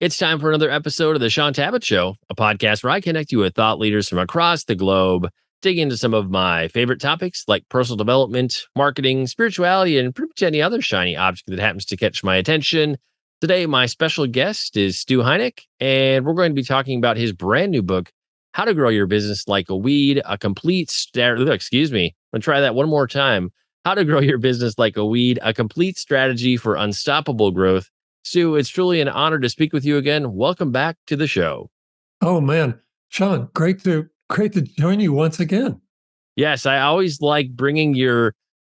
It's time for another episode of the Shaun Tabatt Show, a podcast where I connect you with thought leaders from across the globe, dig into some of my favorite topics like personal development, marketing, spirituality, and pretty much any other shiny object that happens to catch my attention. Today, my special guest is Stu Heinecke, and we're going to be talking about his brand new book, How to Grow Your Business Like a Weed, a complete excuse me, I'm going to try that one more time. How to Grow Your Business Like a Weed, a complete strategy for unstoppable growth. Stu, it's truly an honor to speak with you again. Welcome back to the show. Oh man, Shaun, great to join you once again. Yes, I always like bringing your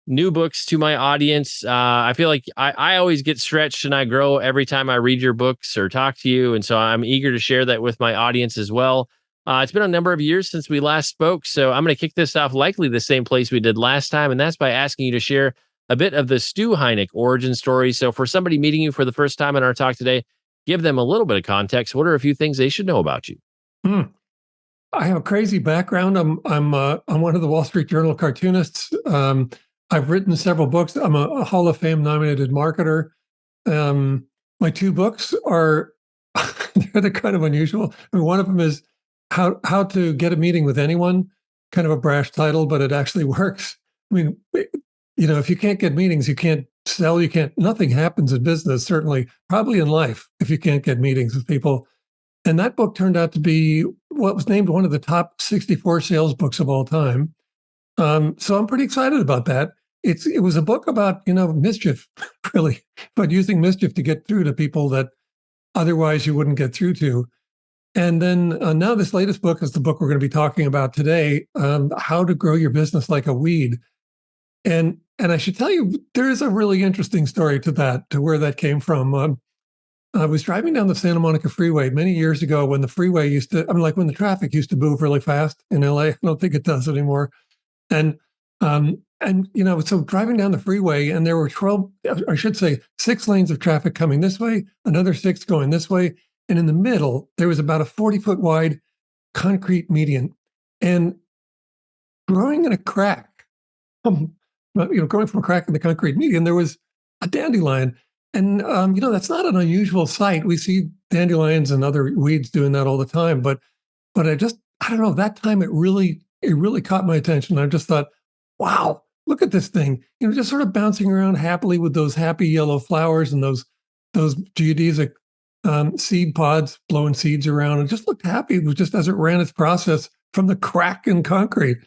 new books to my audience. I feel like I always get stretched and I grow every time I read your books or talk to you. And so I'm eager to share that with my audience as well. It's been a number of years since we last spoke. So I'm going to kick this off likely the same place we did last time. And that's by asking you to share a bit of the Stu Heinecke origin story. So for somebody meeting you for the first time in our talk today, give them a little bit of context. What are a few things they should know about you? Hmm. I have a crazy background. I'm one of the Wall Street Journal cartoonists. I've written several books. I'm a Hall of Fame nominated marketer. My two books are they're kind of unusual. I mean, one of them is how to get a meeting with anyone. Kind of a brash title, but it actually works. I mean, if you can't get meetings, you can't sell, nothing happens in business, certainly, probably in life, if you can't get meetings with people. And that book turned out to be what was named one of the top 64 sales books of all time. So I'm pretty excited about that. It was a book about, mischief, really, but using mischief to get through to people that otherwise you wouldn't get through to. And then now this latest book is the book we're going to be talking about today, How to Grow Your Business Like a Weed. And I should tell you, there is a really interesting story to where that came from. I was driving down the Santa Monica Freeway many years ago when the freeway when the traffic used to move really fast in LA. I don't think it does anymore. And so driving down the freeway, and there were 6 lanes of traffic coming this way, another 6 going this way, and in the middle there was about a 40-foot wide concrete median, and growing in a crack. Going from a crack in the concrete median, there was a dandelion. And, that's not an unusual sight. We see dandelions and other weeds doing that all the time. But I don't know, that time it really caught my attention. I just thought, wow, look at this thing, just sort of bouncing around happily with those happy yellow flowers and those geodesic seed pods blowing seeds around, and just looked happy. It was just as it ran its process from the crack in concrete.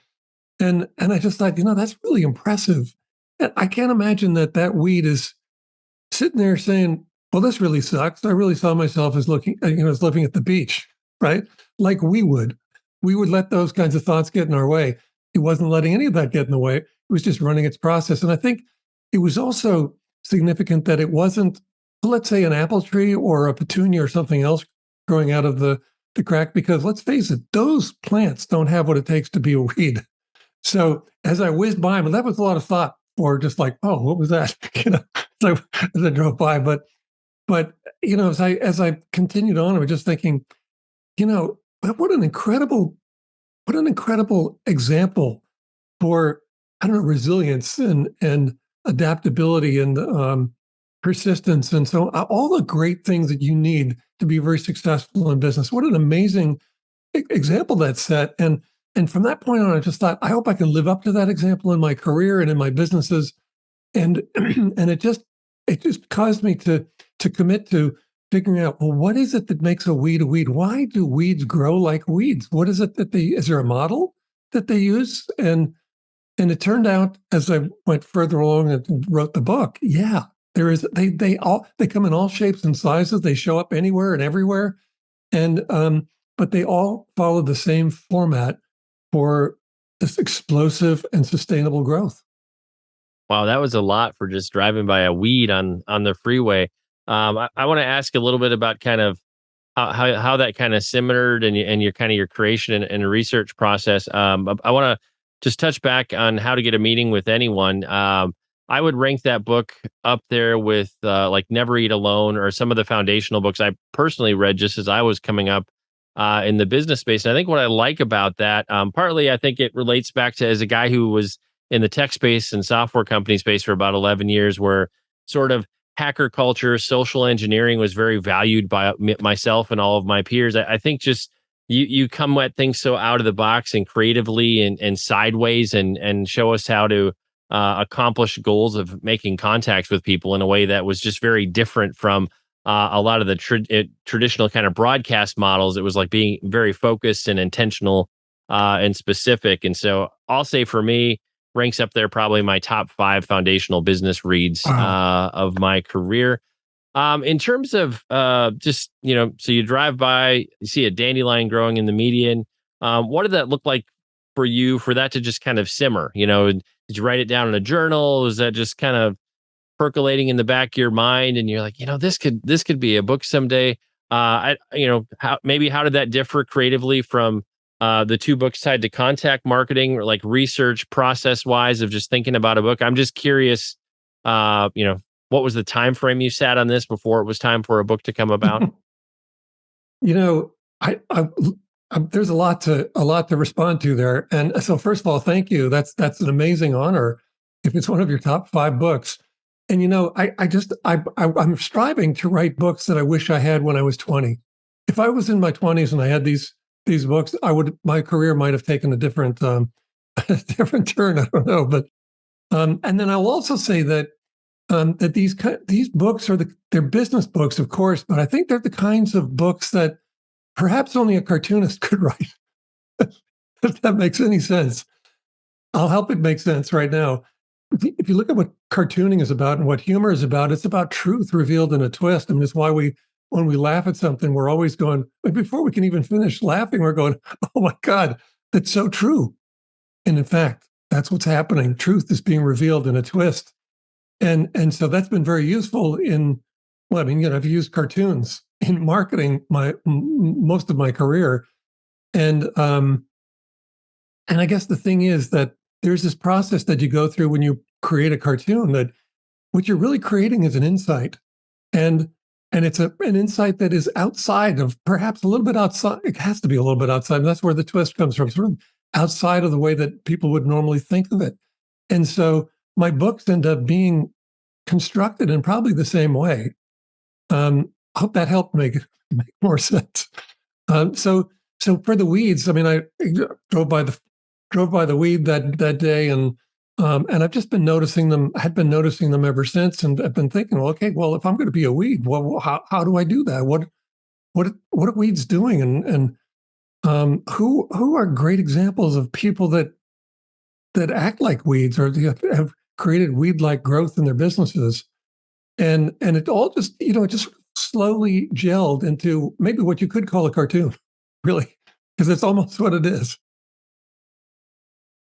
And I just thought, that's really impressive. And I can't imagine that weed is sitting there saying, well, this really sucks. I really saw myself as living at the beach, right? Like we would let those kinds of thoughts get in our way. It wasn't letting any of that get in the way. It was just running its process. And I think it was also significant that it wasn't, let's say, an apple tree or a petunia or something else growing out of the crack, because let's face it, those plants don't have what it takes to be a weed. So as I whizzed by them, that was a lot of thought for just like, oh, what was that? So as I drove by, but as I continued on, I was just thinking, what an incredible example for, I don't know, resilience and adaptability and persistence, and so all the great things that you need to be very successful in business. What an amazing example that set. And from that point on, I just thought, I hope I can live up to that example in my career and in my businesses. And it just caused me to commit to figuring out, well, what is it that makes a weed a weed? Why do weeds grow like weeds? What is it is there a model that they use? And it turned out, as I went further along and wrote the book, yeah, there is. They come in all shapes and sizes. They show up anywhere and everywhere, and but they all follow the same format for this explosive and sustainable growth. Wow, that was a lot for just driving by a weed on the freeway. I want to ask a little bit about kind of how that kind of simmered and your kind of your creation and research process. I want to just touch back on How to Get a Meeting with Anyone. I would rank that book up there with like Never Eat Alone or some of the foundational books I personally read just as I was coming up in the business space. And I think what I like about that, partly I think it relates back to as a guy who was in the tech space and software company space for about 11 years, where sort of hacker culture, social engineering was very valued by myself and all of my peers. I think just you come at things so out of the box and creatively and sideways and show us how to accomplish goals of making contacts with people in a way that was just very different from a lot of the traditional kind of broadcast models. It was like being very focused and intentional and specific. And so I'll say for me, ranks up there probably my top 5 foundational business reads Wow. of my career. In terms of just, so you drive by, you see a dandelion growing in the median. What did that look like for you for that to just kind of simmer? Did you write it down in a journal? Was that just kind of percolating in the back of your mind and you're like, this could be a book someday? How did that differ creatively from the 2 books tied to contact marketing or like research process wise of just thinking about a book? I'm just curious, what was the time frame you sat on this before it was time for a book to come about? You know, there's a lot to respond to there. And so, first of all, thank you. That's an amazing honor if it's one of your top 5 books. And I'm striving to write books that I wish I had when I was 20. If I was in my 20s and I had these books, my career might have taken a different a different turn. I don't know, but and then I'll also say that these books they're business books, of course, but I think they're the kinds of books that perhaps only a cartoonist could write. If that makes any sense, I'll help it make sense right now. If you look at what cartooning is about and what humor is about, it's about truth revealed in a twist. I mean, it's why when we laugh at something, we're always going, but before we can even finish laughing, we're going, oh my God, that's so true. And in fact, that's what's happening. Truth is being revealed in a twist. And so that's been very useful I've used cartoons in marketing most of my career. And I guess the thing is that there's this process that you go through when you create a cartoon, that what you're really creating is an insight. And it's an insight that is outside of, perhaps a little bit outside. It has to be a little bit outside. And that's where the twist comes from, sort of outside of the way that people would normally think of it. And so my books end up being constructed in probably the same way. I hope that helped make more sense. So for the weeds, I mean, I drove by the weed that day, and I've just been noticing them. I had been noticing them ever since, and I've been thinking, well, okay, well, if I'm going to be a weed, well, how do I do that? What are weeds doing? And who are great examples of people that act like weeds or have created weed-like growth in their businesses? And it all just, it just slowly gelled into maybe what you could call a cartoon, really, because it's almost what it is.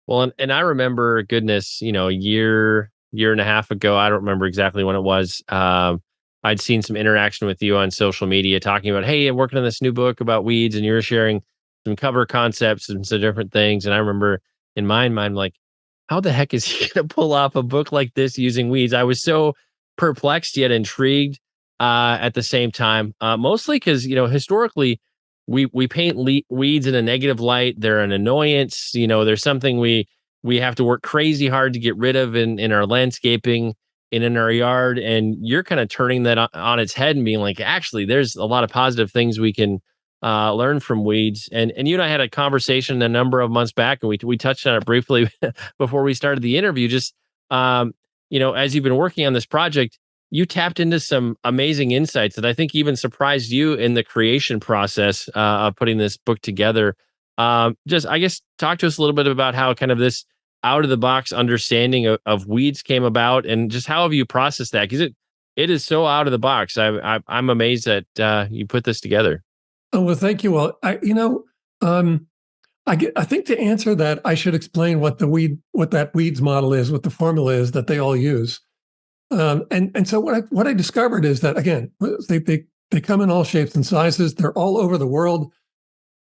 Well, and I remember, goodness, a year and a half ago, I don't remember exactly when it was. I'd seen some interaction with you on social media talking about, hey, I'm working on this new book about weeds, and you're sharing some cover concepts and some different things. And I remember in my mind, like, how the heck is he going to pull off a book like this using weeds? I was so perplexed yet intrigued at the same time, mostly because, historically, we paint weeds in a negative light. They're an annoyance. There's something we have to work crazy hard to get rid of in our landscaping and in our yard. And you're kind of turning that on its head and being like, actually, there's a lot of positive things we can learn from weeds. And you and I had a conversation a number of months back, and we touched on it briefly before we started the interview. Just as you've been working on this project, you tapped into some amazing insights that I think even surprised you in the creation process of putting this book together. Just, I guess, talk to us a little bit about how kind of this out of the box understanding of weeds came about, and just how have you processed that? Because it is so out of the box. I'm amazed that you put this together. Oh, well, thank you. Well, I think to answer that, I should explain what that weeds model is, what the formula is that they all use. And so what I discovered is that, again, they come in all shapes and sizes. They're all over the world,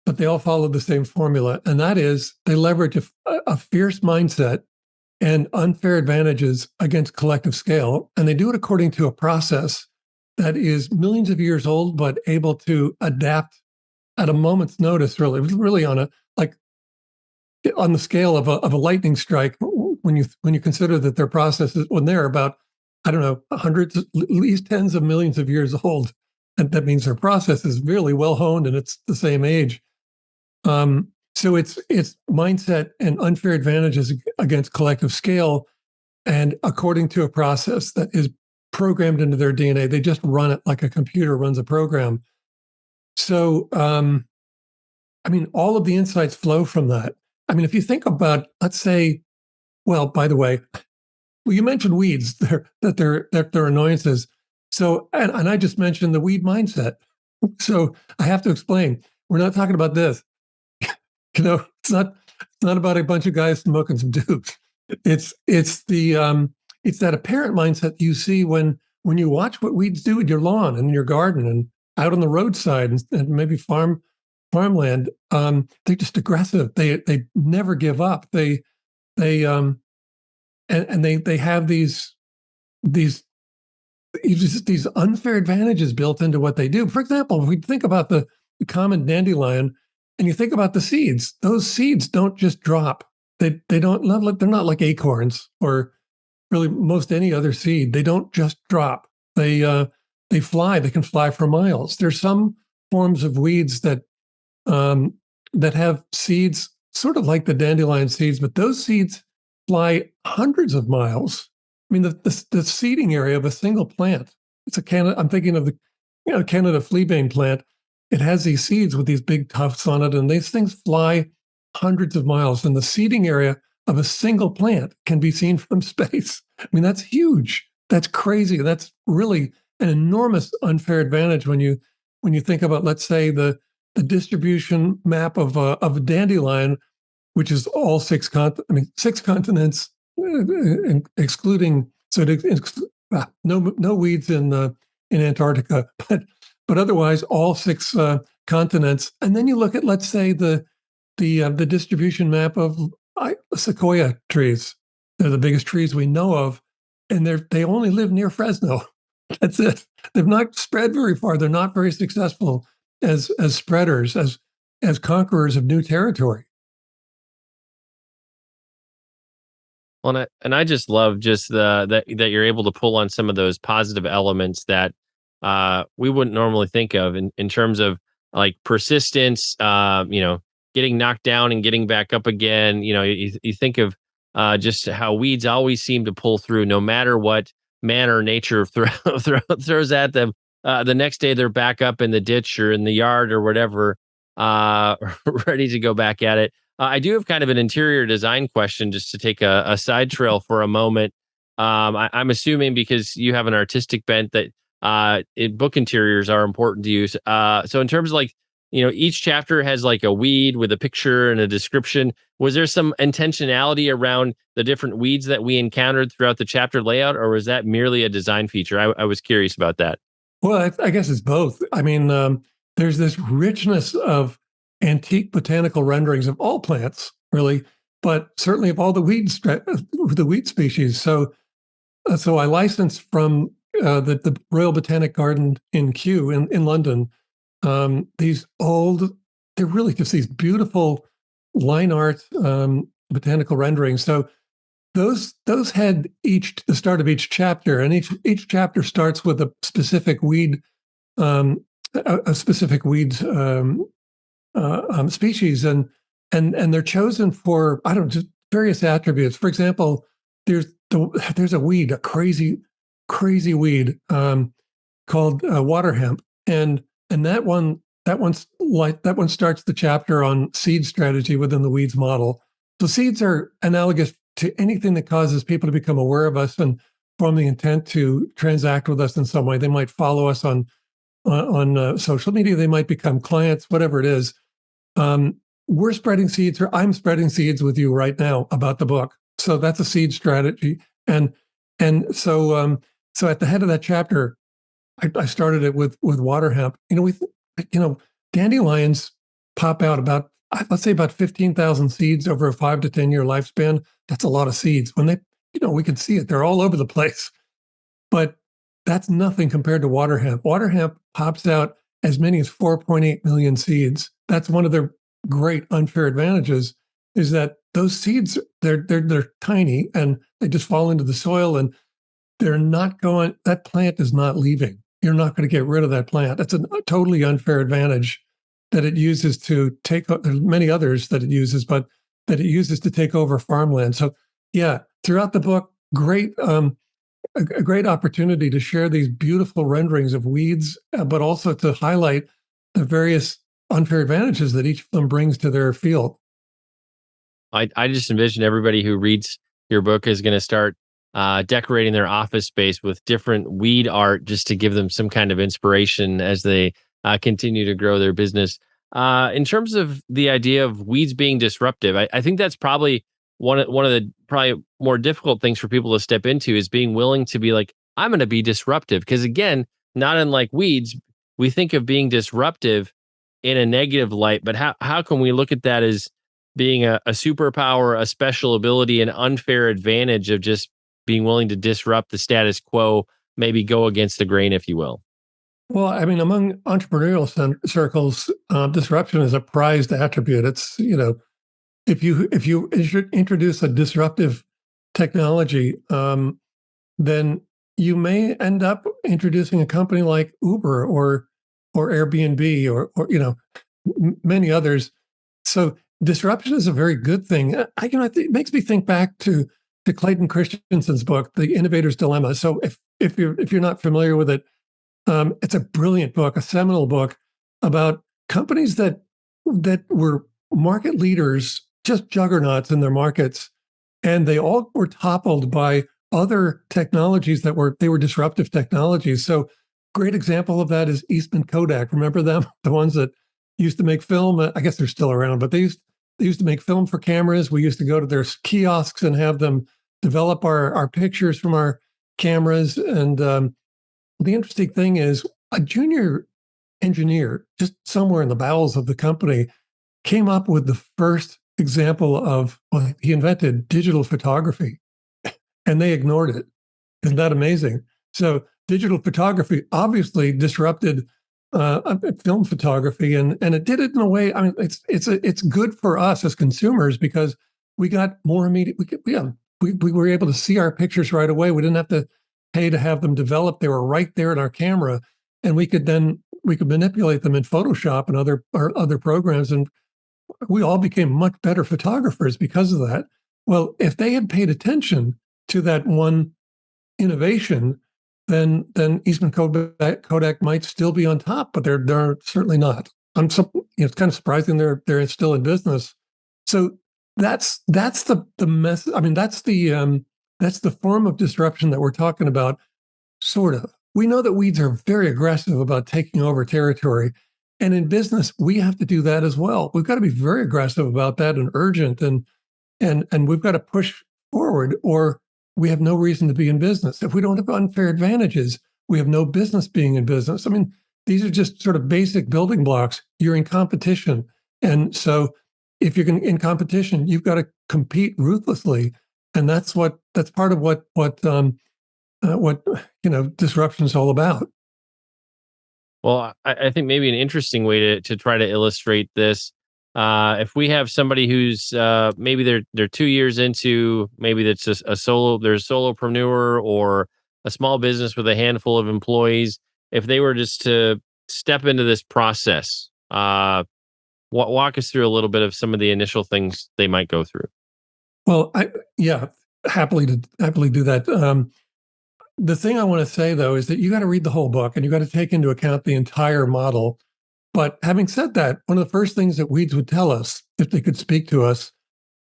but they all follow the same formula, and that is they leverage a fierce mindset and unfair advantages against collective scale, and they do it according to a process that is millions of years old, but able to adapt at a moment's notice. Really on the scale of a lightning strike. When you consider that their process is when they're about I don't know, hundreds, at least tens of millions of years old. And that means their process is really well honed and it's the same age. So it's mindset and unfair advantages against collective scale, and according to a process that is programmed into their DNA. They just run it like a computer runs a program. So, I mean, all of the insights flow from that. I mean, if you think about, let's say, well, by the way, well, you mentioned weeds, they're annoyances. So, and I just mentioned the weed mindset. So I have to explain. We're not talking about this. It's not about a bunch of guys smoking some tubes. It's that apparent mindset you see when you watch what weeds do in your lawn and in your garden and out on the roadside and maybe farmland. They're just aggressive. They never give up. They and they have these these unfair advantages built into what they do. For example, if we think about the common dandelion, and you think about the seeds, those seeds don't just drop. They don't not like they're not like acorns or really most any other seed. They don't just drop. They fly. They can fly for miles. There's some forms of weeds um, that have seeds, sort of like the dandelion seeds, but those seeds fly hundreds of miles. I mean, the seeding area of a single plant. It's a Canada. I'm thinking of the Canada fleabane plant. It has these seeds with these big tufts on it, and these things fly hundreds of miles. And the seeding area of a single plant can be seen from space. I mean, that's huge. That's crazy. That's really an enormous unfair advantage when you think about, let's say, the distribution map of a dandelion, which is all six continents, excluding no weeds in Antarctica, but otherwise all six continents. And then you look at, let's say, the distribution map of sequoia trees. They're the biggest trees we know of, and they only live near Fresno. That's it. They've not spread very far. They're not very successful as spreaders, as conquerors of new territory. Well, and I just love just that you're able to pull on some of those positive elements that we wouldn't normally think of in terms of like persistence, getting knocked down and getting back up again. You think of just how weeds always seem to pull through no matter what man or nature throws at them. The next day they're back up in the ditch or in the yard or whatever, uh, ready to go back at it. I do have kind of an interior design question just to take a side trail for a moment. I'm assuming because you have an artistic bent that book interiors are important to you. So in terms of like, each chapter has like a weed with a picture and a description. Was there some intentionality around the different weeds that we encountered throughout the chapter layout, or was that merely a design feature? I was curious about that. Well, I guess it's both. I mean, there's this richness of antique botanical renderings of all plants, really, but certainly of all the weed species. So I licensed from the Royal Botanic Garden in Kew in London. These old, they're really just these beautiful line art botanical renderings. So those had the start of each chapter, and each chapter starts with a specific weed, a specific weed species, and they're chosen for, I don't know, just various attributes. For example, there's a weed, a crazy weed called water hemp, and that one starts the chapter on seed strategy within the weeds model. So seeds are analogous to anything that causes people to become aware of us and form the intent to transact with us in some way. They might follow us on social media. They might become clients, whatever it is. We're spreading seeds, or I'm spreading seeds with you right now about the book. So that's a seed strategy, and so at the head of that chapter, I started it with water hemp. Dandelions pop out about, let's say, about 15,000 seeds over a 5 to 10 year lifespan. That's a lot of seeds. When we can see it, they're all over the place. But that's nothing compared to water hemp. Water hemp pops out as many as 4.8 million seeds. That's one of their great unfair advantages, is that those seeds, they're tiny and they just fall into the soil, and they're not going, that plant is not leaving. You're not going to get rid of that plant. That's a totally unfair advantage that it uses to take, there's many others that it uses, but that it uses to take over farmland. So yeah, throughout the book, great, a great opportunity to share these beautiful renderings of weeds, but also to highlight the various unfair advantages that each of them brings to their field. I just envision everybody who reads your book is going to start decorating their office space with different weed art just to give them some kind of inspiration as they continue to grow their business. In terms of the idea of weeds being disruptive, I think that's probably one of the probably more difficult things for people to step into is being willing to be like, I'm going to be disruptive. Because again, not unlike weeds, we think of being disruptive in a negative light, but how can we look at that as being a superpower, a special ability, an unfair advantage of just being willing to disrupt the status quo, maybe go against the grain, if you will? Well, I mean, among entrepreneurial circles, disruption is a prized attribute. It's, if you introduce a disruptive technology, then you may end up introducing a company like Uber or Airbnb or many others. So disruption is a very good thing. It makes me think back to Clayton Christensen's book, The Innovator's Dilemma. So if you're not familiar with it, it's a brilliant book, a seminal book about companies that were market leaders, just juggernauts in their markets, and they all were toppled by other technologies they were disruptive technologies. So, great example of that is Eastman Kodak. Remember them, the ones that used to make film? I guess they're still around, but they used to make film for cameras. We used to go to their kiosks and have them develop our pictures from our cameras. And the interesting thing is, a junior engineer, just somewhere in the bowels of the company, came up with the first example of, well, he invented digital photography, and they ignored it. Isn't that amazing? So digital photography obviously disrupted film photography, and it did it in a way. I mean, it's good for us as consumers because we got more immediate. We were able to see our pictures right away. We didn't have to pay to have them developed. They were right there in our camera, and we could manipulate them in Photoshop and other programs, and we all became much better photographers because of that. Well, if they had paid attention to that one innovation, then Eastman Kodak might still be on top, but they're certainly not. It's kind of surprising they're still in business. So that's the mess. I mean, that's the form of disruption that we're talking about. Sort of. We know that weeds are very aggressive about taking over territory. And in business, we have to do that as well. We've got to be very aggressive about that and urgent, and we've got to push forward, or we have no reason to be in business. If we don't have unfair advantages, we have no business being in business. I mean, these are just sort of basic building blocks. You're in competition. And so if you're in competition, you've got to compete ruthlessly. And that's part of what disruption is all about. Well, I think maybe an interesting way to try to illustrate this, if we have somebody who's maybe they're 2 years into, maybe that's just they're a solopreneur or a small business with a handful of employees. If they were just to step into this process, walk us through a little bit of some of the initial things they might go through. Well, yeah, happily do that. The thing I want to say, though, is that you got to read the whole book and you got to take into account the entire model. But having said that, one of the first things that weeds would tell us, if they could speak to us,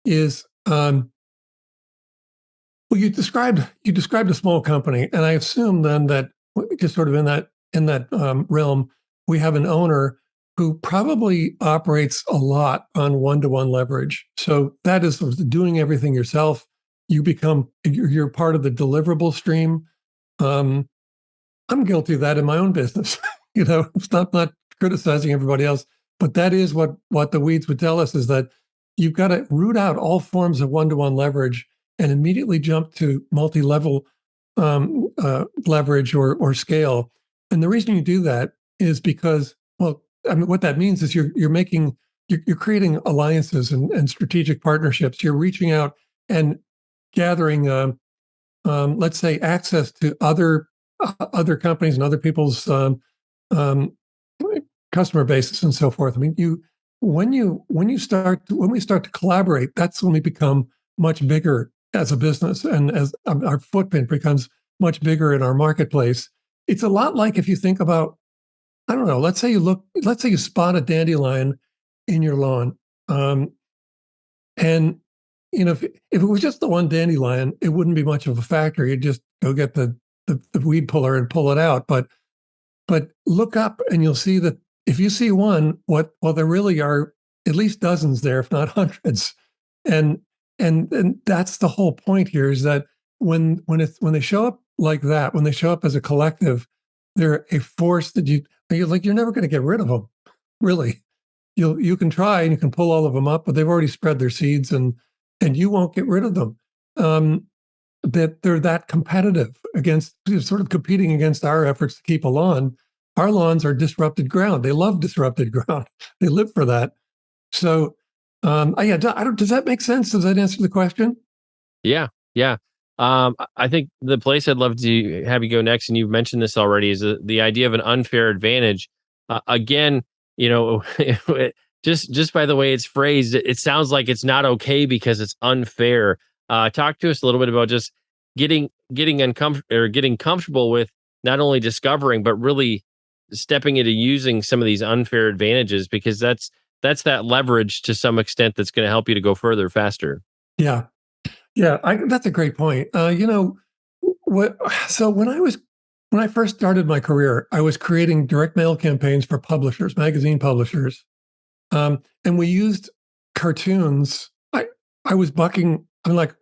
is well, you described a small company, and I assume then that just sort of in that realm, we have an owner who probably operates a lot on one-to-one leverage. So that is sort of doing everything yourself. You're part of the deliverable stream. Um, I'm guilty of that in my own business. It's not criticizing everybody else, but that is what the weeds would tell us, is that you've got to root out all forms of one-to-one leverage and immediately jump to multi-level leverage or scale. And the reason you do that is because, well, I mean, what that means is you're creating alliances and strategic partnerships. You're reaching out and gathering let's say, access to other companies and other people's um, customer bases and so forth. I mean, when we start to collaborate, that's when we become much bigger as a business, and as our footprint becomes much bigger in our marketplace. It's a lot like, if you think about, I don't know, let's say you spot a dandelion in your lawn, um, and if it was just the one dandelion, it wouldn't be much of a factor. You'd just go get the weed puller and pull it out. But look up and you'll see that if you see one, there really are at least dozens there, if not hundreds. And and that's the whole point here, is that when they show up like that, when they show up as a collective, they're a force that you're never going to get rid of them. Really, you can try and you can pull all of them up, but they've already spread their seeds, and you won't get rid of them. That they're that competitive against, sort of competing against our efforts to keep a lawn. Our lawns are disrupted ground. They love disrupted ground. They live for that. So, yeah, does that make sense? Does that answer the question? Yeah, yeah. I think the place I'd love to have you go next, and you've mentioned this already, is the idea of an unfair advantage. Again, you know, just by the way it's phrased, it sounds like it's not okay because it's unfair. Talk to us a little bit about just getting uncomfortable, or getting comfortable with not only discovering but really stepping into using some of these unfair advantages, because that's that leverage to some extent that's going to help you to go further faster. Yeah, yeah, that's a great point. What? So when I first started my career, I was creating direct mail campaigns for publishers, magazine publishers, and we used cartoons. I was bucking. I'm like,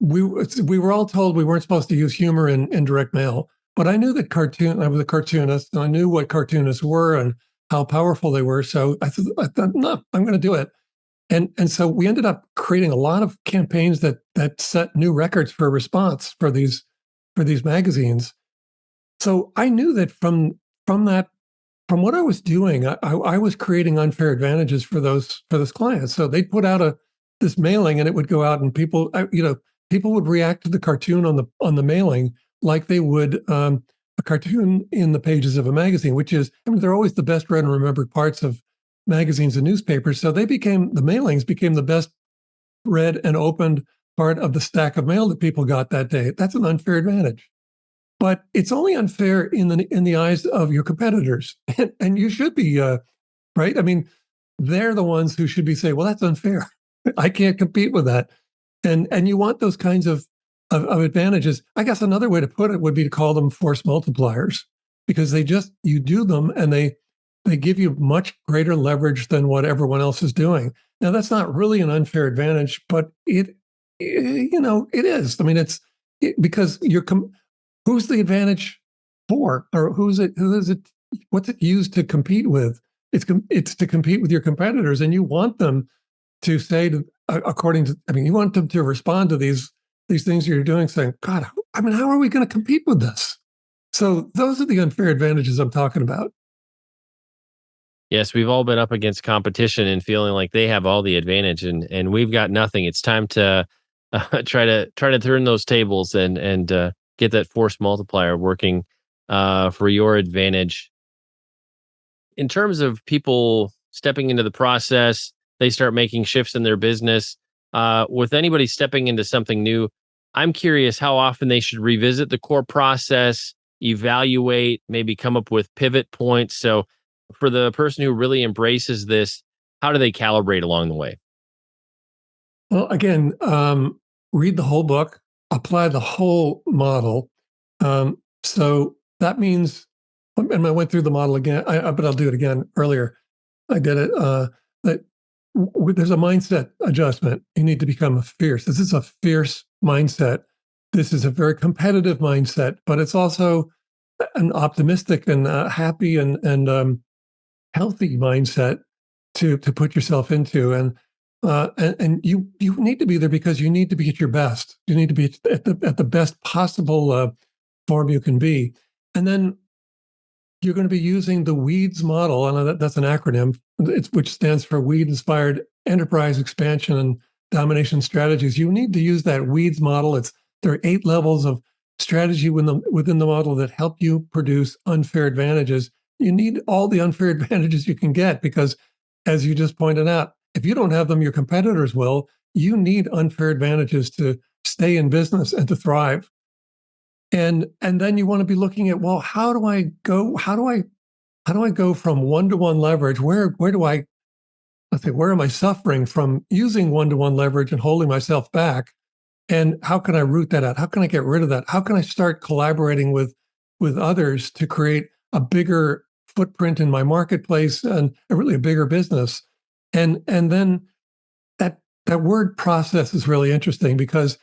we were all told we weren't supposed to use humor in direct mail, but I knew that I was a cartoonist, and I knew what cartoonists were and how powerful they were. So I thought, no, I'm going to do it. And so we ended up creating a lot of campaigns that set new records for response for these magazines. So I knew that from what I was doing, I was creating unfair advantages for those clients. So they'd put out this mailing, and it would go out, and people would react to the cartoon on the mailing like they would a cartoon in the pages of a magazine, which is, I mean, they're always the best read and remembered parts of magazines and newspapers. So the mailings became the best read and opened part of the stack of mail that people got that day. That's an unfair advantage. But it's only unfair in the eyes of your competitors, and you should be right. I mean, they're the ones who should be saying, "Well, that's unfair. I can't compete with that." And you want those kinds of advantages. I guess another way to put it would be to call them force multipliers, because you do them, and they give you much greater leverage than what everyone else is doing. Now, that's not really an unfair advantage, but it is. I mean, because who's the advantage for, or who is it? What's it used to compete with? It's to compete with your competitors, and you want them to say, you want them to respond to these things you're doing, saying, God, I mean, how are we going to compete with this? So those are the unfair advantages I'm talking about. Yes, we've all been up against competition and feeling like they have all the advantage, and we've got nothing. It's time to try to turn those tables and get that force multiplier working for your advantage. In terms of people stepping into the process, they start making shifts in their business. With anybody stepping into something new, I'm curious how often they should revisit the core process, evaluate, maybe come up with pivot points. So, for the person who really embraces this, how do they calibrate along the way? Well, again, read the whole book, apply the whole model. So that means, and I went through the model again, but I'll do it again earlier. I did it. That there's a mindset adjustment. You need to become fierce. This is a fierce mindset. This is a very competitive mindset, but it's also an optimistic and happy and healthy mindset to put yourself into. And you need to be there because you need to be at your best. You need to be at the best possible form you can be. And then you're going to be using the WEEDS model, and that's an acronym, which stands for Weed Inspired Enterprise Expansion and Domination Strategies. You need to use that WEEDS model. It's there are 8 levels of strategy within the model that help you produce unfair advantages. You need all the unfair advantages you can get because, as you just pointed out, if you don't have them, your competitors will. You need unfair advantages to stay in business and to thrive. And then you want to be looking at, well, how do I go? How do I go from one-to-one leverage? Where do I, let's say, where am I suffering from using one-to-one leverage and holding myself back? And how can I root that out? How can I get rid of that? How can I start collaborating with others to create a bigger footprint in my marketplace and really a bigger business? And then that word process is really interesting because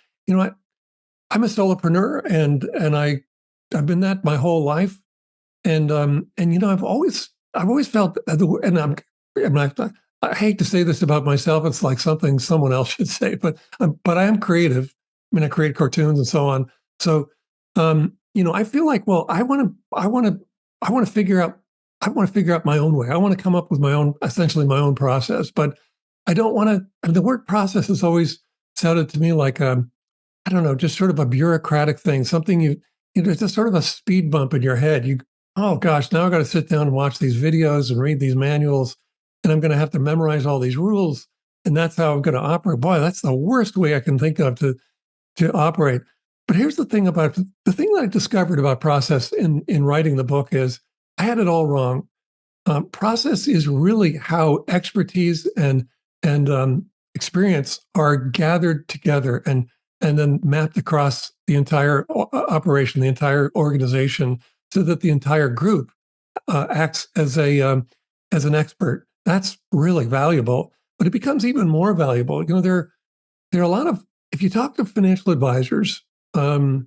I'm a solopreneur and I've been that my whole life. And I've always felt I hate to say this about myself. It's like something someone else should say, but I am creative. I mean, I create cartoons and so on. So, I feel like, well, I want to figure out, my own way. I want to come up with essentially my own process. But I don't want to. I mean, the word process has always sounded to me like I don't know, just sort of a bureaucratic thing. Something it's just sort of a speed bump in your head. Oh gosh, now I got to sit down and watch these videos and read these manuals, and I'm going to have to memorize all these rules, and that's how I'm going to operate. Boy, that's the worst way I can think of to operate. But here's the thing the thing that I discovered about process in writing the book is I had it all wrong. Process is really how expertise and experience are gathered together and then mapped across the entire operation, the entire organization, so that the entire group acts as an expert. That's really valuable, but it becomes even more valuable. There are a lot of, if you talk to financial advisors who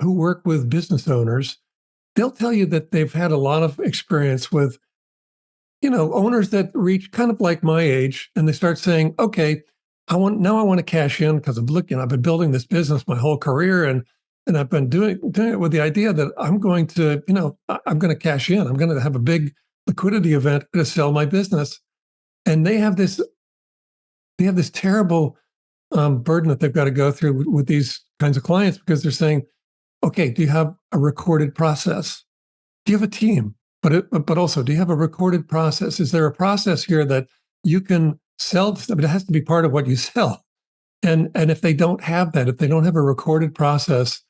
work with business owners, they'll tell you that they've had a lot of experience with owners that reach kind of like my age, and they start saying, "Okay, I want to cash in because I've been building this business my whole career, and I've been doing it with the idea that I'm going to, I'm going to cash in. I'm going to have a big liquidity event to sell my business." And they have this terrible burden that they've got to go through with these kinds of clients because they're saying, "Okay, do you have a recorded process? Do you have a team? But also, do you have a recorded process? Is there a process here that you can sell? I mean, it has to be part of what you sell." And if they don't have that, if they don't have a recorded process,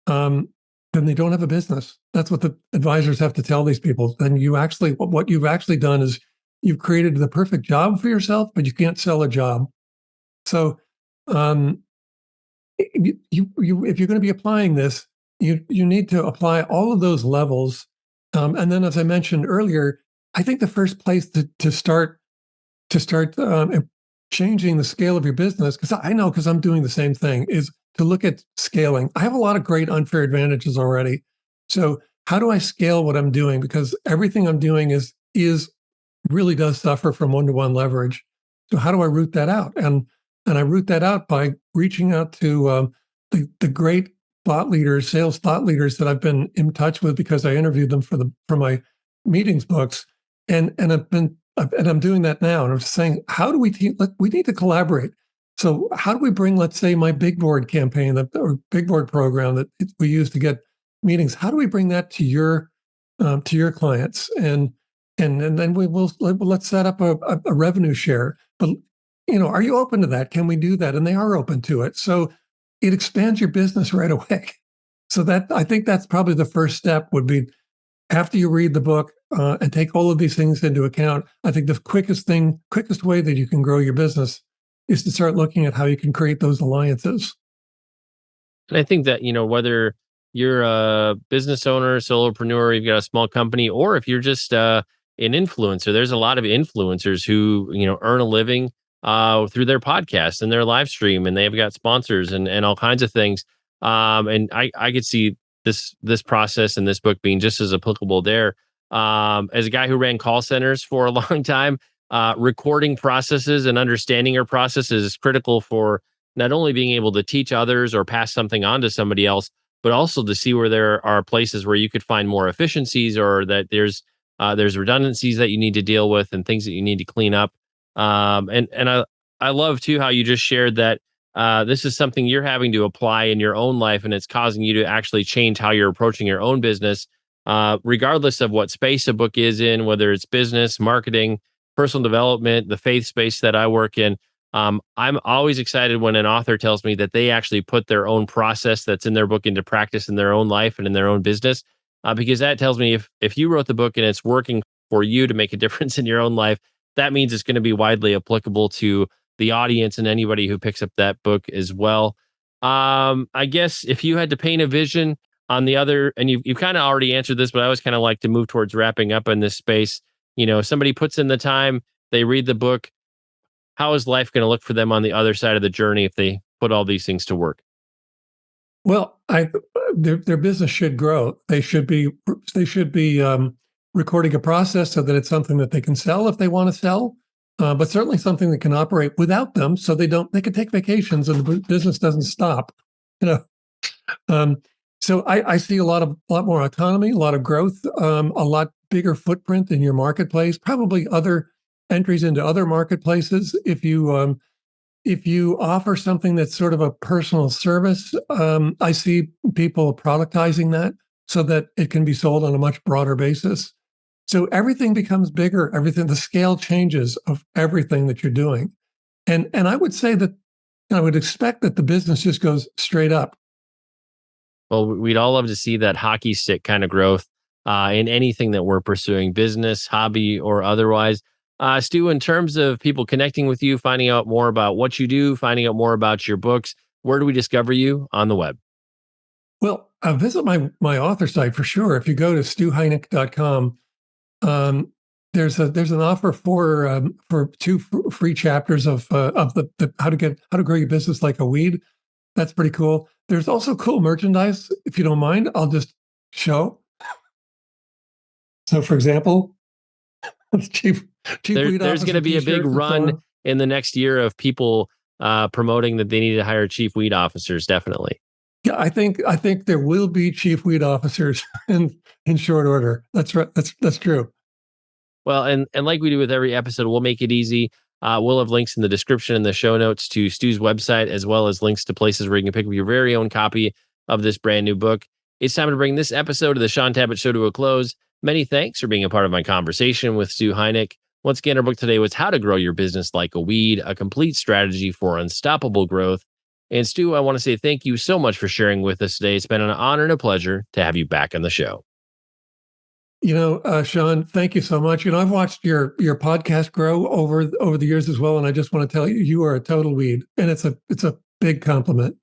then they don't have a business. That's what the advisors have to tell these people. Then what you've actually done is you've created the perfect job for yourself, but you can't sell a job. So, um, if you're going to be applying this, you need to apply all of those levels. And then, as I mentioned earlier, I think the first place to start changing the scale of your business, because I'm doing the same thing, is to look at scaling. I have a lot of great unfair advantages already. So how do I scale what I'm doing? Because everything I'm doing is really does suffer from one-to-one leverage. So how do I root that out? And I root that out by reaching out to the great thought leaders, sales thought leaders that I've been in touch with because I interviewed them for my meetings books, and I'm doing that now. And I'm saying, how do we we need to collaborate. So how do we bring, let's say, my big board campaign, or big board program that we use to get meetings? How do we bring that to your clients? And then let's set up a revenue share. But are you open to that? Can we do that? And they are open to it. So it expands your business right away. So I think that's probably the first step would be, after you read the book and take all of these things into account. I think the quickest way that you can grow your business is to start looking at how you can create those alliances. And I think that, whether you're a business owner, solopreneur, you've got a small company, or if you're just an influencer, there's a lot of influencers who, earn a living through their podcast and their live stream, and they've got sponsors and all kinds of things. And I could see this process and this book being just as applicable there. As a guy who ran call centers for a long time, recording processes and understanding your processes is critical for not only being able to teach others or pass something on to somebody else, but also to see where there are places where you could find more efficiencies, or that there's redundancies that you need to deal with and things that you need to clean up. And I love too how you just shared that this is something you're having to apply in your own life, and it's causing you to actually change how you're approaching your own business, regardless of what space a book is in, whether it's business, marketing, personal development, the faith space that I work in. I'm always excited when an author tells me that they actually put their own process that's in their book into practice in their own life and in their own business, because that tells me if you wrote the book and it's working for you to make a difference in your own life, that means it's going to be widely applicable to the audience and anybody who picks up that book as well. I guess if you had to paint a vision on the other, and you've kind of already answered this, but I always kind of like to move towards wrapping up in this space. Somebody puts in the time, they read the book. How is life going to look for them on the other side of the journey if they put all these things to work? Well, their business should grow. They should be recording a process so that it's something that they can sell if they want to sell, but certainly something that can operate without them, so they can take vacations and the business doesn't stop. You know, um, so I see a lot more autonomy, a lot of growth, a lot bigger footprint in your marketplace, probably other entries into other marketplaces if you offer something that's sort of a personal service. I see people productizing that so that it can be sold on a much broader basis. So everything becomes bigger. The scale changes of everything that you're doing, and I would say that I would expect that the business just goes straight up. Well, we'd all love to see that hockey stick kind of growth in anything that we're pursuing, business, hobby, or otherwise. Stu, in terms of people connecting with you, finding out more about what you do, finding out more about your books, where do we discover you on the web? Well, visit my author site for sure. If you go to stuheinecke.com, um, there's an offer for two free chapters of the how to grow your business like a weed. That's pretty cool. There's also cool merchandise. If you don't mind, I'll just show. So, for example, chief weed There's going officer to be a big T-shirts and so run on. in the next year of people promoting that they need to hire chief weed officers, definitely. Yeah, I think there will be chief weed officers in short order. That's right. That's true. Well, and like we do with every episode, we'll make it easy. We'll have links in the description and the show notes to Stu's website, as well as links to places where you can pick up your very own copy of this brand new book. It's time to bring this episode of the Shaun Tabatt Show to a close. Many thanks for being a part of my conversation with Stu Heinecke. Once again, our book today was How to Grow Your Business Like a Weed, a complete strategy for unstoppable growth. And Stu, I want to say thank you so much for sharing with us today. It's been an honor and a pleasure to have you back on the show. Shaun, thank you so much. I've watched your podcast grow over the years as well, and I just want to tell you, you are a total weed, and it's a big compliment.